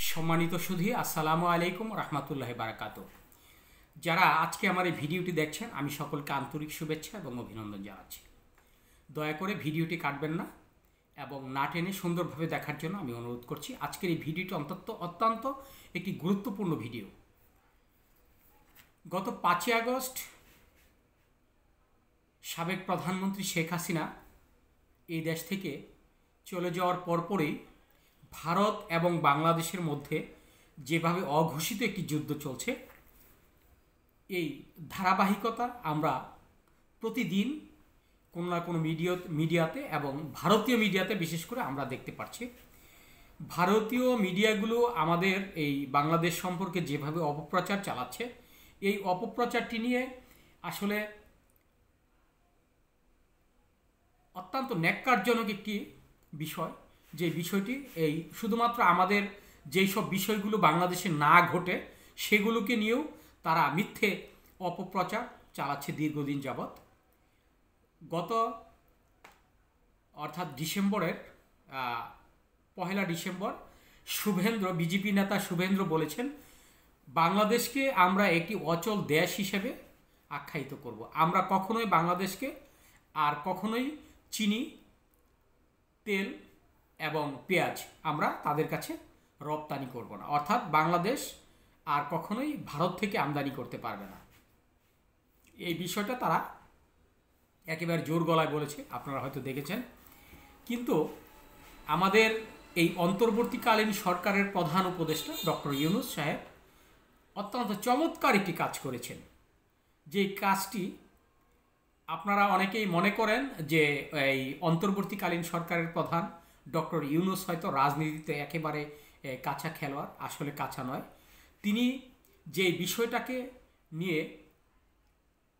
সম্মানিত সুধী, আসসালামু আলাইকুম রহমতুল্লাহ বারাকাতু। যারা আজকে আমার এই ভিডিওটি দেখছেন, আমি সকলকে আন্তরিক শুভেচ্ছা এবং অভিনন্দন জানাচ্ছি। দয়া করে ভিডিওটি কাটবেন না এবং না টেনে সুন্দরভাবে দেখার জন্য আমি অনুরোধ করছি। আজকের এই ভিডিওটি অত্যন্ত একটি গুরুত্বপূর্ণ ভিডিও। গত 5ই আগস্ট সাবেক প্রধানমন্ত্রী শেখ হাসিনা এই দেশ থেকে চলে যাওয়ার পরপরই ভারত এবং বাংলাদেশের মধ্যে যেভাবে অঘোষিত একটি যুদ্ধ চলছে, এই ধারাবাহিকতা আমরা প্রতিদিন কোনো না কোনো মিডিয়াতে এবং ভারতীয় মিডিয়াতে বিশেষ করে আমরা দেখতে পাচ্ছি। ভারতীয় মিডিয়াগুলো আমাদের এই বাংলাদেশ সম্পর্কে যেভাবে অপপ্রচার চালাচ্ছে, এই অপপ্রচারটি নিয়ে আসলে অত্যন্ত ন্যাক্কারজনক একটি বিষয়। যে বিষয়টি এই শুধুমাত্র আমাদের যেই সব বিষয়গুলো বাংলাদেশে না ঘটে সেগুলোকে নিয়েও তারা মিথ্যে অপপ্রচার চালাচ্ছে দীর্ঘদিন যাবৎ। গত অর্থাৎ ডিসেম্বরের 1 ডিসেম্বর বিজেপি নেতা শুভেন্দ্র বলেছেন, বাংলাদেশকে আমরা একটি অচল দেশ হিসেবে আখ্যায়িত করব। আমরা কখনোই বাংলাদেশকে আর কখনোই চিনি, তেল এবং পেঁয়াজ আমরা তাদের কাছে রপ্তানি করব না, অর্থাৎ বাংলাদেশ আর কখনোই ভারত থেকে আমদানি করতে পারবে না। এই বিষয়টা তারা একেবারে জোর গলায় বলেছে, আপনারা হয়তো দেখেছেন। কিন্তু আমাদের এই অন্তর্বর্তীকালীন সরকারের প্রধান উপদেষ্টা ডক্টর ইউনূস সাহেব অত্যন্ত চমৎকার একটি কাজ করেছেন। যে কাজটি আপনারা অনেকেই মনে করেন যে এই অন্তর্বর্তীকালীন সরকারের প্রধান ডক্টর ইউনূস হয়তো রাজনীতিতে একেবারে কাঁচা খেলোয়াড়, আসলে কাঁচা নয়। তিনি যে বিষয়টাকে নিয়ে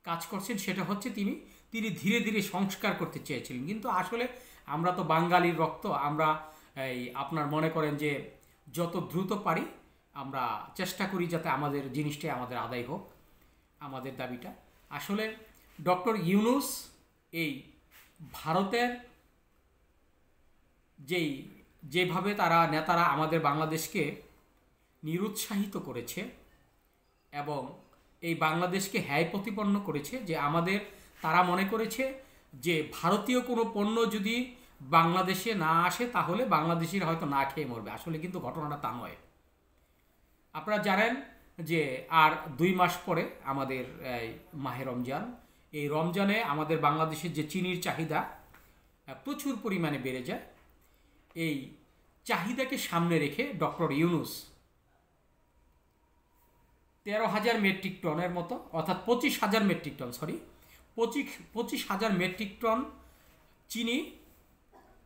কাজ করছেন সেটা হচ্ছে তিনি ধীরে ধীরে সংস্কার করতে চেয়েছিলেন। কিন্তু আসলে আমরা তো বাঙালির রক্ত, আমরা এই আপনার মনে করেন যে যত দ্রুত পারি আমরা চেষ্টা করি যাতে আমাদের জিনিসটাই আমাদের আদায় হোক, আমাদের দাবিটা। আসলে ডক্টর ইউনূস এই ভারতের যেভাবে তারা নেতারা আমাদের বাংলাদেশকে নিরুৎসাহিত করেছে এবং এই বাংলাদেশকে হ্যায় প্রতিপন্ন করেছে, যে তারা মনে করেছে যে ভারতীয় কোনো পণ্য যদি বাংলাদেশে না আসে তাহলে বাংলাদেশিরা হয়তো না খেয়ে মরবে। আসলে কিন্তু ঘটনাটা তা নয়। আপনারা জানেন যে আর 2 মাস পরে আমাদের মাহে রমজান। এই রমজানে আমাদের বাংলাদেশের যে চিনির চাহিদা প্রচুর পরিমাণে বেড়ে যায়। এই চাহিদাকে সামনে রেখে ডক্টর ইউনূস 13,000 মেট্রিক টনের মতো, অর্থাৎ 25,000 মেট্রিক টন, 25,000 মেট্রিক টন চিনি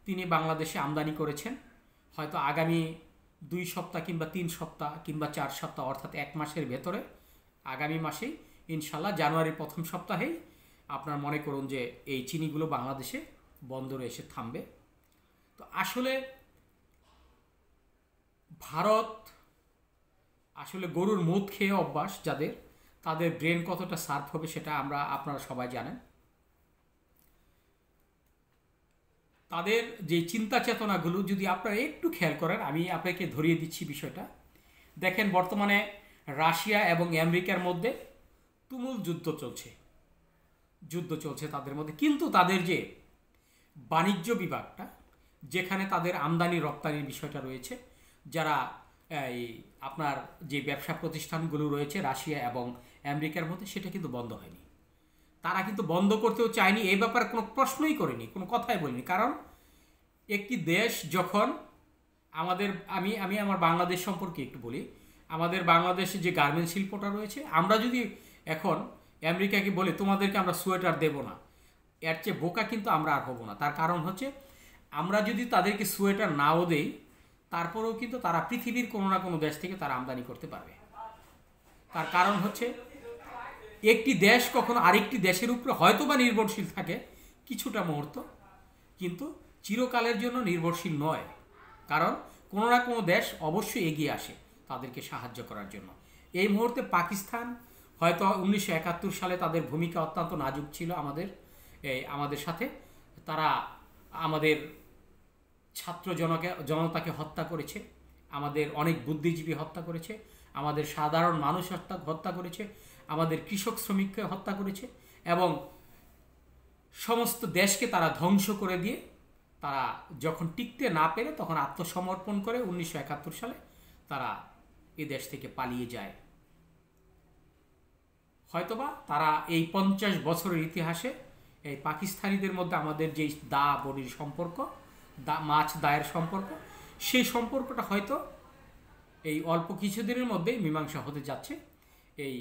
তিনি বাংলাদেশে আমদানি করেছেন। হয়তো আগামী 2 সপ্তাহ কিংবা 3 সপ্তাহ কিংবা 4 সপ্তাহ, অর্থাৎ 1 মাসের ভেতরে, আগামী মাসেই ইনশাল্লাহ জানুয়ারির প্রথম সপ্তাহেই আপনার মনে করুন যে এই চিনিগুলো বাংলাদেশে বন্দরে এসে থামবে। তো আসলে ভারত আসলে গরুর মুদ খেয়ে অভ্যাস যাদের, তাদের ব্রেন কতটা শার্প হবে সেটা আপনারা সবাই জানেন। তাদের যে চিন্তা চেতনাগুলো যদি আপনারা একটু খেয়াল করেন, আমি আপনাকে ধরিয়ে দিচ্ছি বিষয়টা। দেখেন, বর্তমানে রাশিয়া এবং আমেরিকার মধ্যে তুমুল যুদ্ধ চলছে তাদের মধ্যে। কিন্তু তাদের যে বাণিজ্য বিভাগটা, যেখানে তাদের আমদানি রপ্তানির বিষয়টা রয়েছে, যারা এই আপনার যে ব্যবসা প্রতিষ্ঠানগুলো রয়েছে রাশিয়া এবং আমেরিকার মধ্যে, সেটা কিন্তু বন্ধ হয়নি। তারা কিন্তু বন্ধ করতেও চায়নি, এই ব্যাপারে কোনো প্রশ্নই করেনি, কোনো কথাই বলিনি। কারণ একটি দেশ যখন আমি আমার বাংলাদেশ সম্পর্কে একটু বলি। আমাদের বাংলাদেশে যে গার্মেন্টস শিল্পটা রয়েছে, আমরা যদি এখন আমেরিকাকে বলি তোমাদেরকে আমরা সোয়েটার দেব না, এর চেয়ে বোকা কিন্তু আমরা আর হব না। তার কারণ হচ্ছে, আমরা যদি তাদেরকে সোয়েটার নাও দেই, তারপরেও কিন্তু তারা পৃথিবীর কোনো না কোনো দেশ থেকে তারা আমদানি করতে পারবে। তার কারণ হচ্ছে, একটি দেশ কখনো আরেকটি দেশের উপরে হয়তো বা নির্ভরশীল থাকে কিছুটা মুহূর্ত, কিন্তু চিরকালের জন্য নির্ভরশীল নয়। কারণ কোনো না কোনো দেশ অবশ্যই এগিয়ে আসে তাদেরকে সাহায্য করার জন্য। এই মুহূর্তে পাকিস্তান হয়তো 1971 সালে তাদের ভূমিকা অত্যন্ত নাজুক ছিল আমাদের সাথে। তারা আমাদের ছাত্র জনতাকে হত্যা করেছে, আমাদের অনেক বুদ্ধিজীবী হত্যা করেছে, আমাদের সাধারণ মানুষ হত্যা করেছে, আমাদের কৃষক শ্রমিককে হত্যা করেছে, এবং সমস্ত দেশকে তারা ধ্বংস করে দিয়ে তারা যখন টিকতে না পেরে তখন আত্মসমর্পণ করে 1971 সালে তারা এ দেশ থেকে পালিয়ে যায়। হয়তোবা তারা এই 50 বছরের ইতিহাসে এই পাকিস্তানিদের মধ্যে আমাদের যে দা বড়ির সম্পর্ক, মাছ দায়ের সম্পর্ক, সেই সম্পর্কটা হয়তো এই অল্প কিছুদিনের মধ্যেই মীমাংসা হতে যাচ্ছে। এই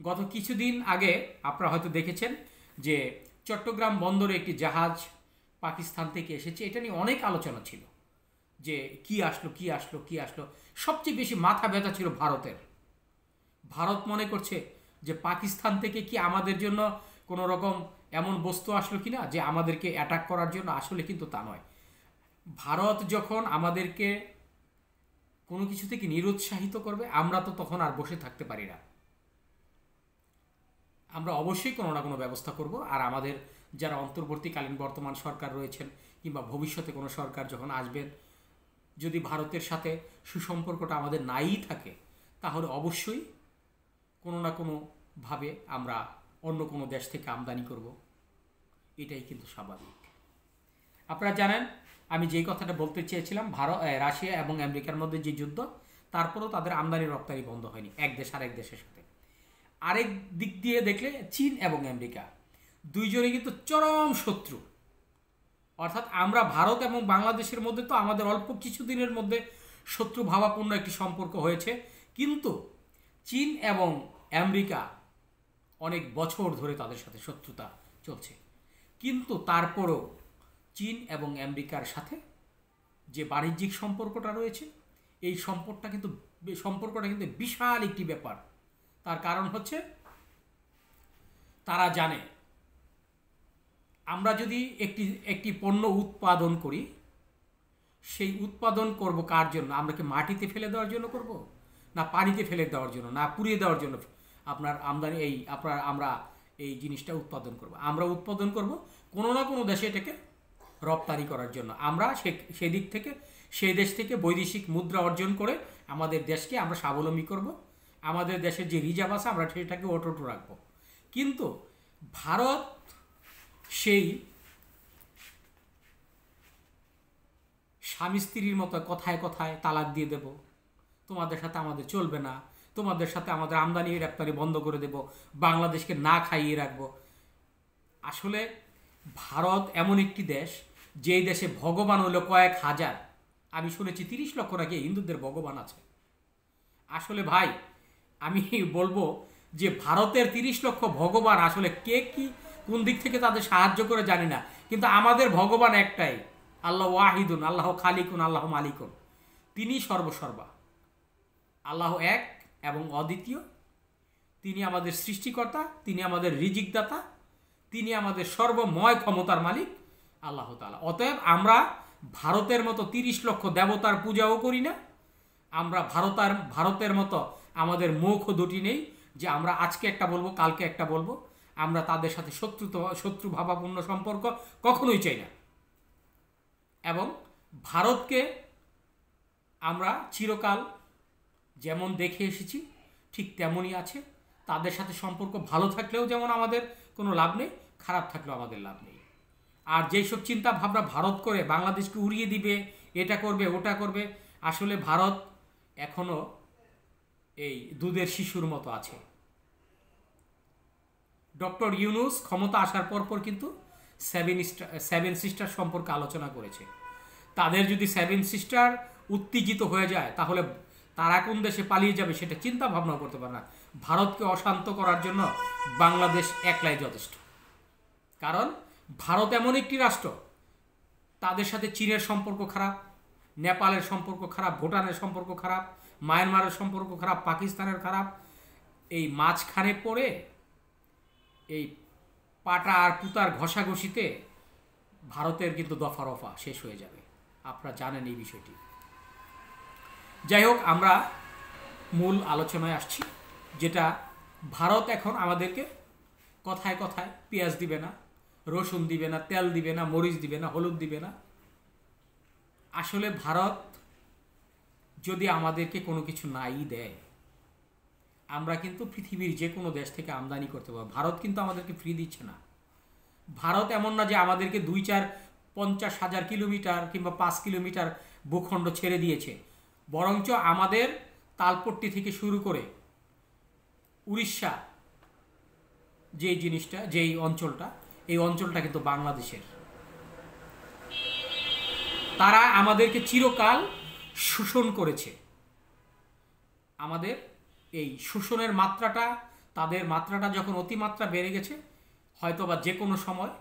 গত কিছুদিন আগে আপনারা হয়তো দেখেছেন যে চট্টগ্রাম বন্দরে একটি জাহাজ পাকিস্তান থেকে এসেছে। এটা নিয়ে অনেক আলোচনা ছিল যে কি আসলো। সবচেয়ে বেশি মাথা ব্যথা ছিল ভারতের। ভারত মনে করছে যে পাকিস্তান থেকে কি আমাদের জন্য কোনো রকম এমন বস্তু আসলো কিনা যে আমাদেরকে অ্যাটাক করার জন্য। আসলে কিন্তু তা নয়। ভারত যখন আমাদেরকে কোনো কিছু থেকে নিরুৎসাহিত করবে, আমরা তো তখন আর বসে থাকতে পারি না। আমরা অবশ্যই কোনো না কোনো ব্যবস্থা করব। আর আমাদের যারা অন্তর্বর্তীকালীন বর্তমান সরকার রয়েছেন কিংবা ভবিষ্যতে কোনো সরকার যখন আসবেন, যদি ভারতের সাথে সুসম্পর্কটা আমাদের নাই থাকে, তাহলে অবশ্যই কোনো না কোনোভাবে আমরা অন্য কোনো দেশ থেকে আমদানি করব। এটাই কিন্তু স্বাভাবিক। আপনারা জানেন আমি যেই কথাটা বলতে চেয়েছিলাম, রাশিয়া এবং আমেরিকার মধ্যে যে যুদ্ধ, তারপরেও তাদের আমদানি রপ্তানি বন্ধ হয়নি এক দেশ আরেক দেশের সাথে। আরেক দিক দিয়ে দেখলে চীন এবং আমেরিকা দুইজনে কিন্তু চরম শত্রু। অর্থাৎ আমরা ভারত এবং বাংলাদেশের মধ্যে তো আমাদের অল্প কিছুদিনের মধ্যে শত্রু ভাবাপূর্ণ একটি সম্পর্ক হয়েছে, কিন্তু চীন এবং আমেরিকা অনেক বছর ধরে তাদের সাথে শত্রুতা চলছে। কিন্তু তারপরও চীন এবং আমেরিকার সাথে যে বাণিজ্যিক সম্পর্কটা রয়েছে, এই সম্পর্কটা কিন্তু বিশাল একটি ব্যাপার। তার কারণ হচ্ছে তারা জানে আমরা যদি একটি পণ্য উৎপাদন করি, সেই উৎপাদন করব কার জন্য? আমরা কি মাটিতে ফেলে দেওয়ার জন্য করব, না পানিতে ফেলে দেওয়ার জন্য, না পুড়িয়ে দেওয়ার জন্য? আমরা এই জিনিসটা উৎপাদন করব। আমরা উৎপাদন করব কোনো না কোনো দেশে এটাকে রপ্তানি করার জন্য। আমরা সেই দেশ থেকে বৈদেশিক মুদ্রা অর্জন করে আমাদের দেশকে আমরা স্বাবলম্বী করব। আমাদের দেশের যে রিজার্ভ আছে আমরা সেটাকে অটুট রাখবো। কিন্তু ভারত সেই স্বামী স্ত্রীর মতো কথায় কথায় তালাক দিয়ে দেব, তোমাদের সাথে আমাদের চলবে না, তোমাদের সাথে আমাদের আমদানি রপ্তানি বন্ধ করে দেব, বাংলাদেশকে না খাইয়ে রাখবো। আসলে ভারত এমন একটি দেশ, যেই দেশে ভগবান হলো কয়েক হাজার। আমি শুনেছি 30 লক্ষ নাকি হিন্দুদের ভগবান আছে। আসলে ভাই আমি বলবো যে ভারতের 30 লক্ষ ভগবান আসলে কে কি কোন দিক থেকে তাদের সাহায্য করে জানি না, কিন্তু আমাদের ভগবান একটাই, আল্লাহ ওয়াহিদুন, আল্লাহ খালিকুন, আল্লাহ মালিকুন। তিনি সর্বসর্বা, আল্লাহ এক এবং অদ্বিতীয়। তিনি আমাদের সৃষ্টিকর্তা, তিনি আমাদের রিজিকদাতা, তিনি আমাদের সর্বময় ক্ষমতার মালিক আল্লাহ তাআলা। অতএব আমরা ভারতের মতো 30 লক্ষ দেবতার পূজাও করি না। আমরা ভারতের মতো আমাদের মুখ দুটি নেই যে আমরা আজকে একটা বলবো কালকে একটা বলবো। আমরা তাদের সাথে শত্রু ভাবাপূর্ণ সম্পর্ক কখনোই চাই না। এবং ভারতকে আমরা চিরকাল যেমন দেখে এসেছি ঠিক তেমনই আছে। তাদের সাথে সম্পর্ক ভালো থাকলেও যেমন আমাদের কোনো লাভ নেই, খারাপ থাকলেও আমাদের লাভ নেই। আর যেসব চিন্তা ভাবনা ভারত করে বাংলাদেশকে উড়িয়ে দিবে, এটা করবে ওটা করবে, আসলে ভারত এখনো এই দুধের শিশুর মতো আছে। ডক্টর ইউনূস ক্ষমতা আসার পর কিন্তু সেভেন সিস্টার সম্পর্কে আলোচনা করেছে। তাদের যদি 7 সিস্টার উত্তেজিত হয়ে যায়, তাহলে তারা কোন দেশে পালিয়ে যাবে সেটা চিন্তা ভাবনা করতে পারে না। ভারতকে অশান্ত করার জন্য বাংলাদেশ একলাই যথেষ্ট। কারণ ভারত এমন একটি রাষ্ট্র, তাদের সাথে চীনের সম্পর্ক খারাপ, নেপালের সম্পর্ক খারাপ, ভুটানের সম্পর্ক খারাপ, মায়ানমারের সম্পর্ক খারাপ, পাকিস্তানের খারাপ। এই মাঝখানে পড়ে এই পাটা আর পুতার ঘষাঘষিতে ভারতের কিন্তু দফা রফা শেষ হয়ে যাবে। আপনারা জানেন এই বিষয়টি। যাই হোক, আমরা মূল আলোচনায় আসছি, যেটা ভারত এখন আমাদেরকে কথায় কথায় পেঁয়াজ দিবে না, রসুন দিবে না, তেল দিবে না, মরিচ দিবে না, হলুদ দিবে না। আসলে ভারত যদি আমাদেরকে কোনো কিছু নাই দেয়, আমরা কিন্তু পৃথিবীর যে কোনো দেশ থেকে আমদানি করতে পারবো। ভারত কিন্তু আমাদেরকে ফ্রি দিচ্ছে না। ভারত এমন না যে আমাদেরকে 2-4-50,000 কিলোমিটার কিংবা 5 কিলোমিটার ভূখণ্ড ছেড়ে দিয়েছে, বরঞ্চ আমাদের তালপট্টি থেকে শুরু করে উড়িষ্যা যেই জিনিসটা, যেই অঞ্চলটা, এই অঞ্চলটা কিন্তু বাংলাদেশের। তারা আমাদেরকে চিরকাল শোষণ করেছে। আমাদের এই শোষণের মাত্রাটা, তাদের মাত্রাটা যখন অতিমাত্রা বেড়ে গেছে, হয়তোবা যে কোনো সময়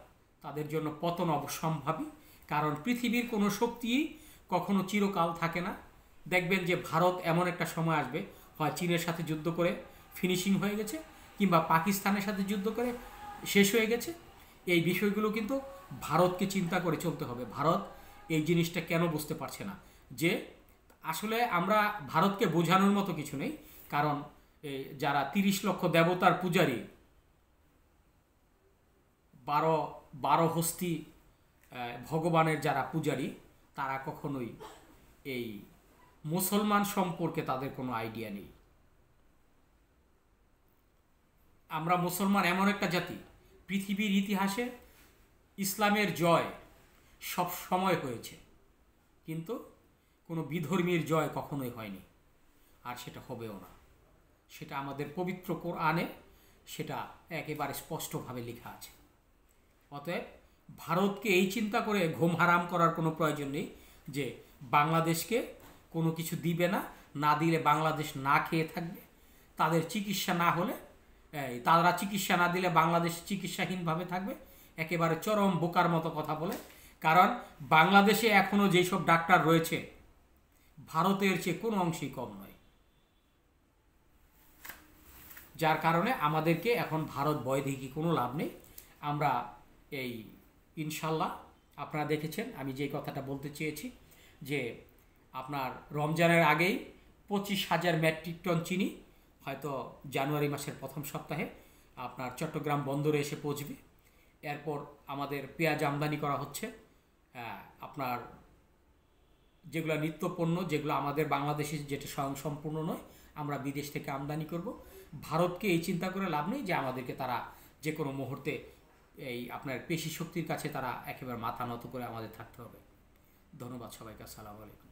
তাদের জন্য পতন অবশ্যম্ভাবী। কারণ পৃথিবীর কোনো শক্তিই কখনো চিরকাল থাকে না। দেখবেন যে ভারত এমন একটা সময় আসবে, হয় চীনের সাথে যুদ্ধ করে ফিনিশিং হয়ে গেছে, কিংবা পাকিস্তানের সাথে যুদ্ধ করে শেষ হয়ে গেছে। এই বিষয়গুলো কিন্তু ভারতকে চিন্তা করে চলতে হবে। ভারত এই জিনিসটা কেন বুঝতে পারছে না যে আসলে আমরা ভারতকে বোঝানোর মতো কিছু নেই। কারণ যারা 30 লক্ষ দেবতার পূজারী, 12 হস্তি ভগবানের যারা পূজারী, তারা কখনোই এই মুসলমান সম্পর্কে তাদের কোনো আইডিয়া নেই। আমরা মুসলমান এমন একটা জাতি, পৃথিবীর ইতিহাসে ইসলামের জয় সব সময় হয়েছে, কিন্তু কোনো বিধর্মীর জয় কখনোই হয়নি, আর সেটা হবেও না। সেটা আমাদের পবিত্র কোরআনে সেটা একেবারে স্পষ্টভাবে লেখা আছে। অতএব ভারতকে এই চিন্তা করে ঘুম হারাম করার কোনো প্রয়োজন নেই যে বাংলাদেশকে কোনো কিছু দিবে না, না দিলে বাংলাদেশ না খেয়ে থাকবে। তাদের চিকিৎসা না হলে, তারা চিকিৎসা না দিলে বাংলাদেশ চিকিৎসাহীনভাবে থাকবে। একেবারে চরম বোকার মতো কথা বলে। কারণ বাংলাদেশে এখনও যেসব ডাক্তার রয়েছে ভারতের চেয়ে কোনো অংশেই কম নয়। যার কারণে আমাদেরকে এখন ভারত ভয় দেখিয়ে কোনো লাভ নেই। আমরা এই ইনশাল্লাহ, আপনারা দেখেছেন আমি যে কথাটা বলতে চেয়েছি যে আপনার রমজানের আগেই 25,000 মেট্রিক টন চিনি হয়তো জানুয়ারি মাসের প্রথম সপ্তাহে আপনার চট্টগ্রাম বন্দরে এসে পৌঁছবে। এরপর আমাদের পেঁয়াজ আমদানি করা হচ্ছে। আপনার যেগুলো নিত্যপণ্য, যেগুলো আমাদের বাংলাদেশে যেটা স্বয়ংসম্পূর্ণ নয়, আমরা বিদেশ থেকে আমদানি করব। ভারতকে এই চিন্তা করে লাভ নেই যে আমাদেরকে তারা যে কোনো মুহূর্তে এই আপনার পেশি শক্তির কাছে তারা একেবারে মাথা নত করে আমাদের থাকতে হবে। ধন্যবাদ সবাইকে। আসসালামু আলাইকুম।